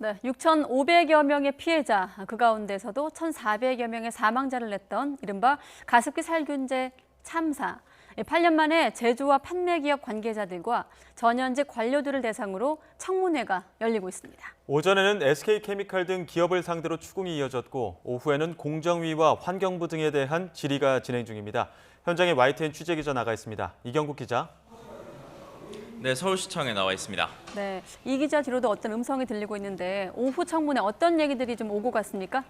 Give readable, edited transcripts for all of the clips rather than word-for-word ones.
네, 6,500여 명의 피해자, 그 가운데서도 1,400여 명의 사망자를 냈던 이른바 가습기 살균제 참사. 8년 만에 제조와 판매 기업 관계자들과 전현직 관료들을 대상으로 청문회가 열리고 있습니다. 오전에는 SK케미칼 등 기업을 상대로 추궁이 이어졌고 오후에는 공정위와 환경부 등에 대한 질의가 진행 중입니다. 현장에 YTN 취재기자 나가 있습니다. 이경국 기자. 네, 서울시청에 나와 있습니다. 네, 이 기자 뒤로도 어떤 음성이 들리고 있는데 오후 청문회 어떤 얘기들이 좀 오고 갔습니까?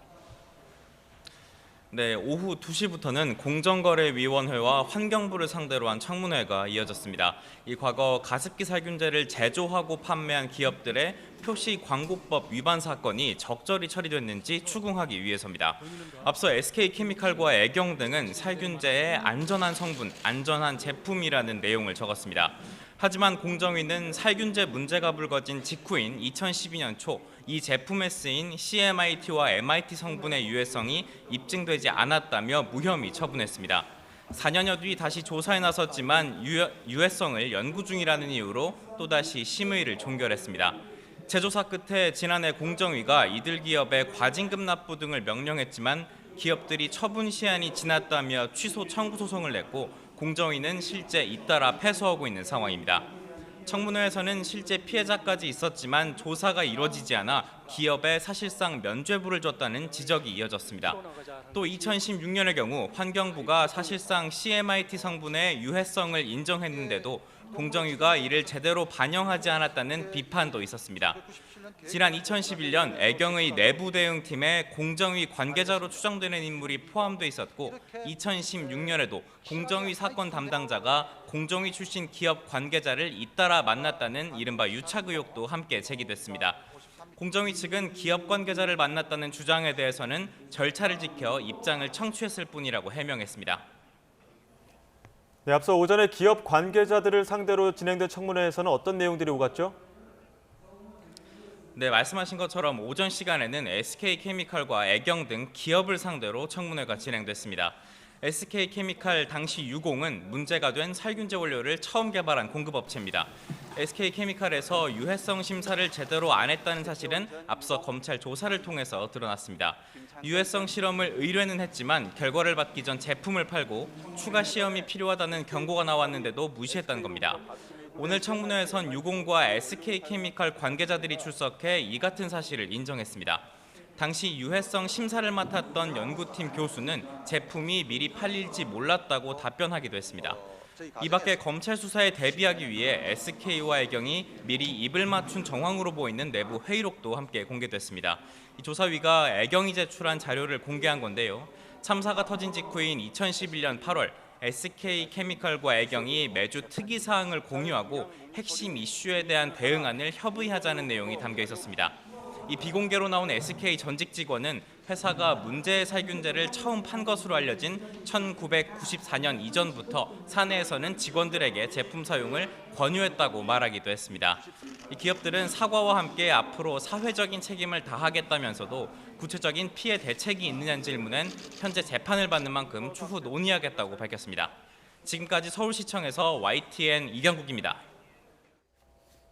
네, 오후 2시부터는 공정거래위원회와 환경부를 상대로 한 청문회가 이어졌습니다. 이 과거 가습기 살균제를 제조하고 판매한 기업들의 표시 광고법 위반 사건이 적절히 처리됐는지 추궁하기 위해서입니다. 앞서 SK케미칼과 애경 등은 살균제의 안전한 성분, 안전한 제품이라는 내용을 적었습니다. 하지만 공정위는 살균제 문제가 불거진 직후인 2012년 초 이 제품에 쓰인 CMIT와 MIT 성분의 유해성이 입증되지 않았다며 무혐의 처분했습니다. 4년여 뒤 다시 조사에 나섰지만 유해성을 연구 중이라는 이유로 또다시 심의를 종결했습니다. 재조사 끝에 지난해 공정위가 이들 기업에 과징금 납부 등을 명령했지만 기업들이 처분 시한이 지났다며 취소 청구 소송을 냈고 공정위는 실제 잇따라 패소하고 있는 상황입니다. 청문회에서는 실제 피해자까지 있었지만 조사가 이루어지지 않아 기업에 사실상 면죄부를 줬다는 지적이 이어졌습니다. 또 2016년의 경우 환경부가 사실상 CMIT 성분의 유해성을 인정했는데도 공정위가 이를 제대로 반영하지 않았다는 비판도 있었습니다. 지난 2011년 애경의 내부 대응팀에 공정위 관계자로 추정되는 인물이 포함돼 있었고 2016년에도 공정위 사건 담당자가 공정위 출신 기업 관계자를 잇따라 만났다는 이른바 유착 의혹도 함께 제기됐습니다. 공정위 측은 기업 관계자를 만났다는 주장에 대해서는 절차를 지켜 입장을 청취했을 뿐이라고 해명했습니다. 네, 앞서 오전에 기업 관계자들을 상대로 진행된 청문회에서는 어떤 내용들이 오갔죠? 네, 말씀하신 것처럼 오전 시간에는 SK케미칼과 애경 등 기업을 상대로 청문회가 진행됐습니다. SK케미칼 당시 유공은 문제가 된 살균제 원료를 처음 개발한 공급업체입니다. SK케미칼에서 유해성 심사를 제대로 안 했다는 사실은 앞서 검찰 조사를 통해서 드러났습니다. 유해성 실험을 의뢰는 했지만 결과를 받기 전 제품을 팔고 추가 시험이 필요하다는 경고가 나왔는데도 무시했다는 겁니다. 오늘 청문회에선 유공과 SK케미칼 관계자들이 출석해 이 같은 사실을 인정했습니다. 당시 유해성 심사를 맡았던 연구팀 교수는 제품이 미리 팔릴지 몰랐다고 답변하기도 했습니다. 이 밖에 검찰 수사에 대비하기 위해 SK와 애경이 미리 입을 맞춘 정황으로 보이는 내부 회의록도 함께 공개됐습니다. 이 조사위가 애경이 제출한 자료를 공개한 건데요. 참사가 터진 직후인 2011년 8월 SK케미칼과 애경이 매주 특이사항을 공유하고 핵심 이슈에 대한 대응안을 협의하자는 내용이 담겨 있었습니다. 이 비공개로 나온 SK 전직 직원은 회사가 문제의 살균제를 처음 판 것으로 알려진 1994년 이전부터 사내에서는 직원들에게 제품 사용을 권유했다고 말하기도 했습니다. 이 기업들은 사과와 함께 앞으로 사회적인 책임을 다하겠다면서도 구체적인 피해 대책이 있느냐는 질문엔 현재 재판을 받는 만큼 추후 논의하겠다고 밝혔습니다. 지금까지 서울시청에서 YTN 이경국입니다.